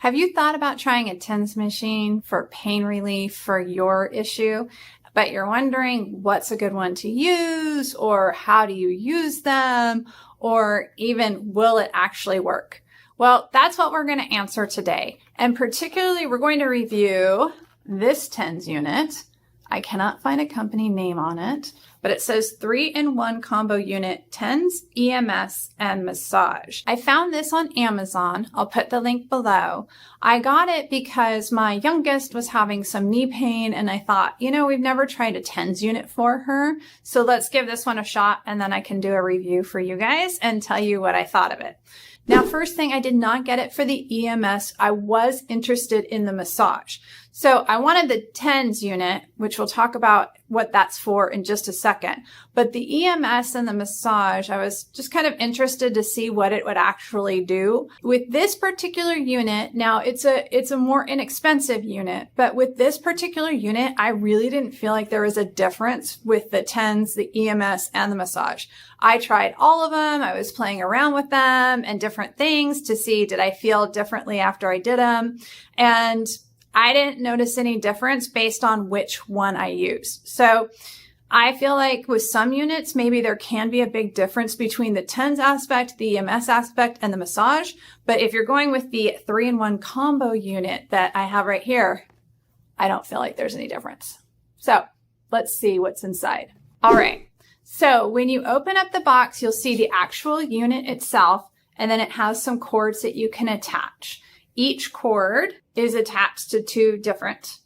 Have you thought about trying a TENS machine for pain relief for your issue, but you're wondering what's a good one to use, or how do you use them, or even will it actually work? Well, that's what we're going to answer today. And particularly, we're going to review this TENS unit. I cannot find a company name on it, but it says 3-in-1 combo unit, TENS, EMS, and massage. I found this on Amazon. I'll put the link below. I got it because my youngest was having some knee pain, and I thought, we've never tried a TENS unit for her, so let's give this one a shot, and then I can do a review for you guys and tell you what I thought of it. Now, first thing, I did not get it for the EMS. I was interested in the massage. So I wanted the TENS unit, which we'll talk about what that's for in just a second. But the EMS and the massage, I was just kind of interested to see what it would actually do. With this particular unit, now it's a more inexpensive unit, but with this particular unit, I really didn't feel like there was a difference with the TENS, the EMS, and the massage. I tried all of them. I was playing around with them and different things to see, did I feel differently after I did them? And I didn't notice any difference based on which one I use. So I feel like with some units, maybe there can be a big difference between the TENS aspect, the EMS aspect, and the massage. But if you're going with the 3-in-1 combo unit that I have right here, I don't feel like there's any difference. So let's see what's inside. All right. So when you open up the box, you'll see the actual unit itself, and then it has some cords that you can attach. Each cord is attached to two different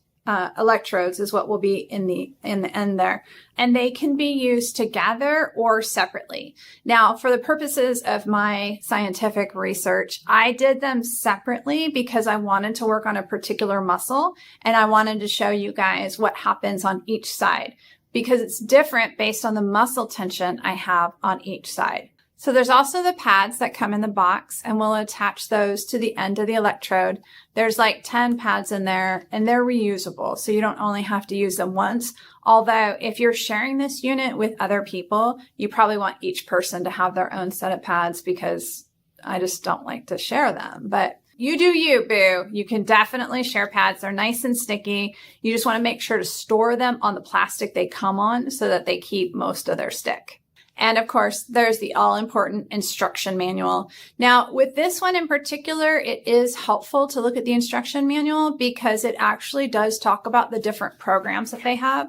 electrodes, is what will be in the end there. And they can be used together or separately. Now, for the purposes of my scientific research, I did them separately because I wanted to work on a particular muscle, and I wanted to show you guys what happens on each side, because it's different based on the muscle tension I have on each side. So there's also the pads that come in the box, and we'll attach those to the end of the electrode. There's like 10 pads in there, and they're reusable, so you don't only have to use them once. Although if you're sharing this unit with other people, you probably want each person to have their own set of pads, because I just don't like to share them. But you do you, boo. You can definitely share pads. They're nice and sticky. You just want to make sure to store them on the plastic they come on so that they keep most of their stick. And of course, there's the all-important instruction manual. Now, with this one in particular, it is helpful to look at the instruction manual because it actually does talk about the different programs that they have.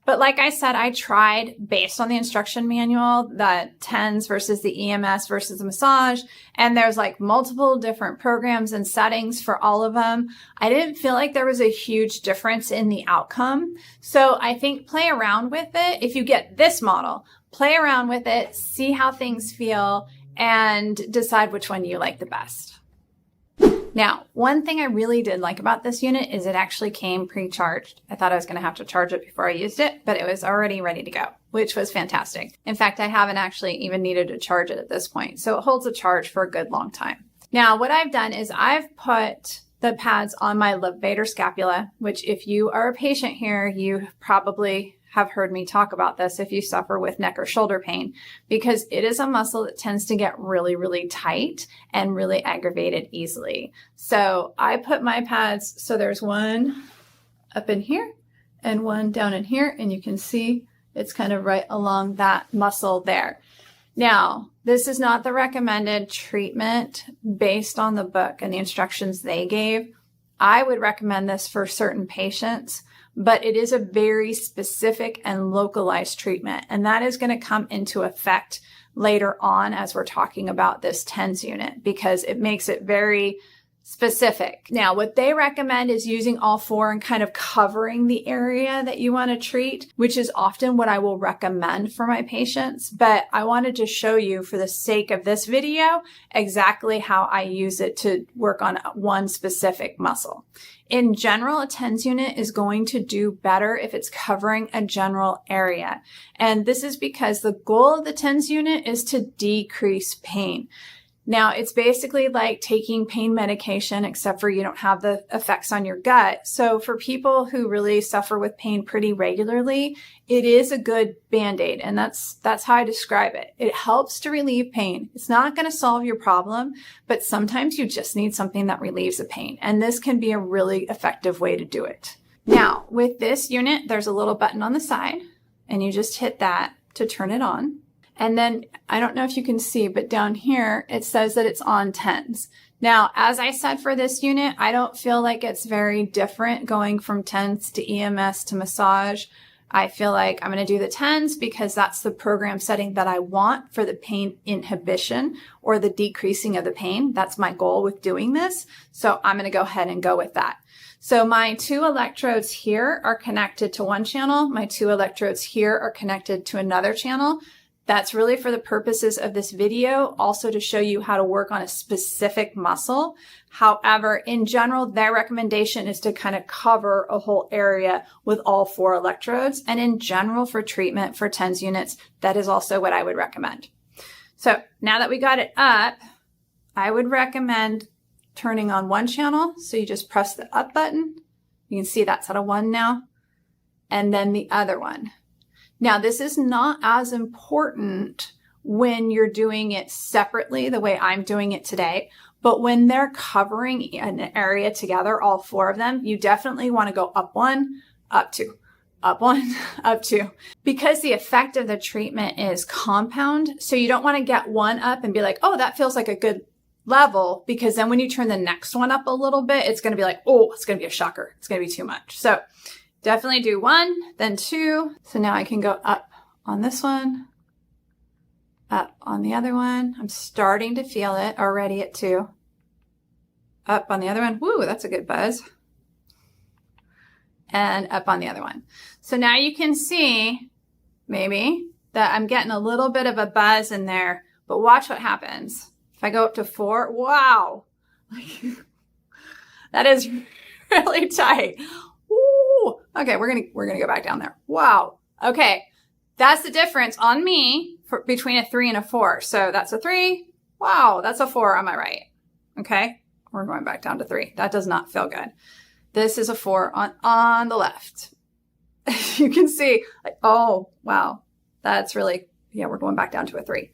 But like I said, I tried based on the instruction manual, the TENS versus the EMS versus the massage, and there's like multiple different programs and settings for all of them. I didn't feel like there was a huge difference in the outcome. So I think play around with it. If you get this model, play around with it, see how things feel, and decide which one you like the best. Now, one thing I really did like about this unit is it actually came pre-charged. I thought I was going to have to charge it before I used it, but it was already ready to go, which was fantastic. In fact, I haven't actually even needed to charge it at this point, so it holds a charge for a good long time. Now, what I've done is I've put the pads on my levator scapula, which if you are a patient here, you probably have heard me talk about this if you suffer with neck or shoulder pain, because it is a muscle that tends to get really, really tight and really aggravated easily. So I put my pads, so there's one up in here and one down in here, and you can see it's kind of right along that muscle there. Now, this is not the recommended treatment based on the book and the instructions they gave. I would recommend this for certain patients, but it is a very specific and localized treatment, and that is going to come into effect later on as we're talking about this TENS unit, because it makes it very specific. Now, what they recommend is using all four and kind of covering the area that you want to treat, which is often what I will recommend for my patients. But I wanted to show you, for the sake of this video, exactly how I use it to work on one specific muscle. In general, a TENS unit is going to do better if it's covering a general area. And this is because the goal of the TENS unit is to decrease pain. Now, it's basically like taking pain medication, except for you don't have the effects on your gut. So for people who really suffer with pain pretty regularly, it is a good Band-Aid. And that's how I describe it. It helps to relieve pain. It's not going to solve your problem, but sometimes you just need something that relieves the pain. And this can be a really effective way to do it. Now, with this unit, there's a little button on the side, and you just hit that to turn it on. And then, I don't know if you can see, but down here, it says that it's on TENS. Now, as I said for this unit, I don't feel like it's very different going from TENS to EMS to massage. I feel like I'm going to do the TENS because that's the program setting that I want for the pain inhibition or the decreasing of the pain. That's my goal with doing this. So I'm going to go ahead and go with that. So my 2 electrodes here are connected to one channel. My 2 electrodes here are connected to another channel. That's really for the purposes of this video, also to show you how to work on a specific muscle. However, in general, their recommendation is to kind of cover a whole area with all 4 electrodes. And in general, for treatment for TENS units, that is also what I would recommend. So now that we got it up, I would recommend turning on one channel. So you just press the up button. You can see that's at a 1 now. And then the other one. Now, this is not as important when you're doing it separately, the way I'm doing it today, but when they're covering an area together, all 4 of them, you definitely want to go up 1, up 2, up 1, up 2, because the effect of the treatment is compound. So you don't want to get one up and be like, oh, that feels like a good level, because then when you turn the next one up a little bit, it's going to be like, oh, it's going to be a shocker. It's going to be too much. So definitely do 1, then 2. So now I can go up on this one, up on the other one. I'm starting to feel it already at 2. Up on the other one. Woo, that's a good buzz. And up on the other one. So now you can see maybe that I'm getting a little bit of a buzz in there, but watch what happens. If I go up to 4, wow. That is really tight. Ooh. Okay, we're gonna go back down there. Wow. Okay, that's the difference on me between a 3 and a 4. So that's a 3. Wow, that's a 4 on my right. Okay, we're going back down to 3. That does not feel good. This is a 4 on the left. You can see, like, oh, wow, that's really, yeah, we're going back down to a 3.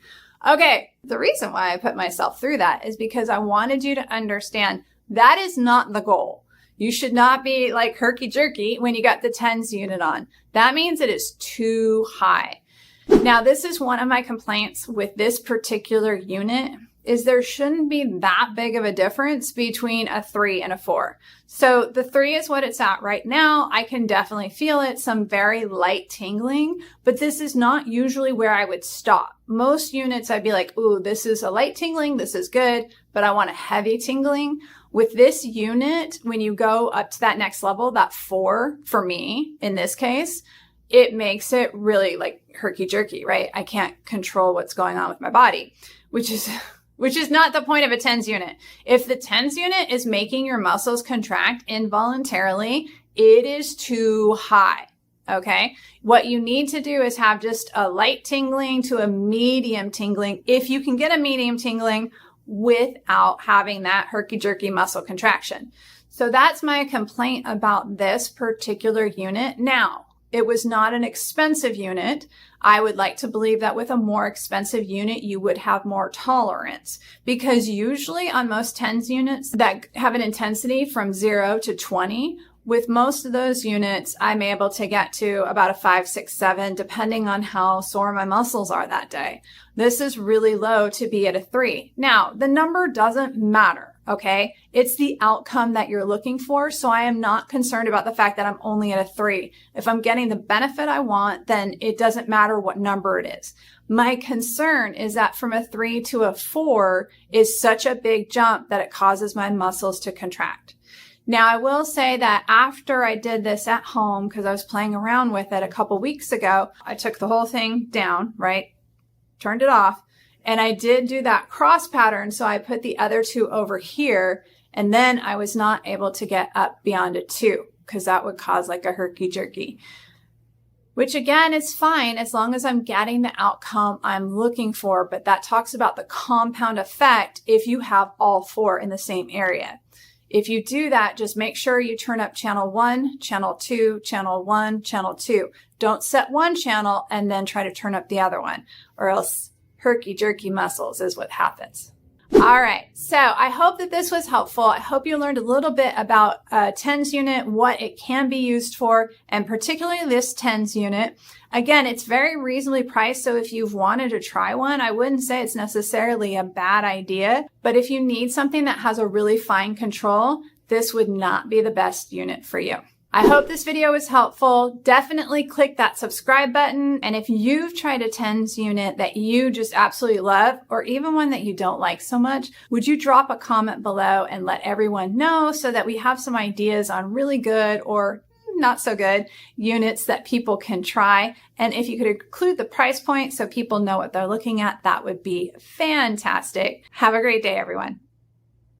Okay, the reason why I put myself through that is because I wanted you to understand that is not the goal. You should not be like herky-jerky when you got the TENS unit on. That means it is too high. Now, this is one of my complaints with this particular unit, is there shouldn't be that big of a difference between a 3 and a 4. So the 3 is what it's at right now. I can definitely feel it, some very light tingling, but this is not usually where I would stop. Most units I'd be like, ooh, this is a light tingling, this is good, but I want a heavy tingling. With this unit, when you go up to that next level, that 4 for me in this case, it makes it really like herky-jerky, right? I can't control what's going on with my body, which is not the point of a TENS unit. If the TENS unit is making your muscles contract involuntarily, it is too high, okay? What you need to do is have just a light tingling to a medium tingling. If you can get a medium tingling without having that herky-jerky muscle contraction. So that's my complaint about this particular unit. Now, it was not an expensive unit. I would like to believe that with a more expensive unit, you would have more tolerance, because usually on most TENS units that have an intensity from 0 to 20, with most of those units, I'm able to get to about a 5, 6, 7, depending on how sore my muscles are that day. This is really low to be at a 3. Now, the number doesn't matter, okay? It's the outcome that you're looking for, so I am not concerned about the fact that I'm only at a 3. If I'm getting the benefit I want, then it doesn't matter what number it is. My concern is that from a 3 to a 4 is such a big jump that it causes my muscles to contract. Now, I will say that after I did this at home, because I was playing around with it a couple weeks ago, I took the whole thing down, right? Turned it off. And I did do that cross pattern. So I put the other 2 over here. And then I was not able to get up beyond a 2, because that would cause like a herky-jerky. which again is fine as long as I'm getting the outcome I'm looking for. But that talks about the compound effect if you have all 4 in the same area. If you do that, just make sure you turn up channel 1, channel 2, channel 1, channel 2. Don't set one channel and then try to turn up the other one, or else herky-jerky muscles is what happens. All right, so I hope that this was helpful. I hope you learned a little bit about a TENS unit, what it can be used for, and particularly this TENS unit. Again, it's very reasonably priced, so if you've wanted to try one, I wouldn't say it's necessarily a bad idea. But if you need something that has a really fine control, this would not be the best unit for you. I hope this video was helpful. Definitely click that subscribe button. And if you've tried a TENS unit that you just absolutely love, or even one that you don't like so much, would you drop a comment below and let everyone know so that we have some ideas on really good or not so good units that people can try? And if you could include the price point so people know what they're looking at, that would be fantastic. Have a great day, everyone.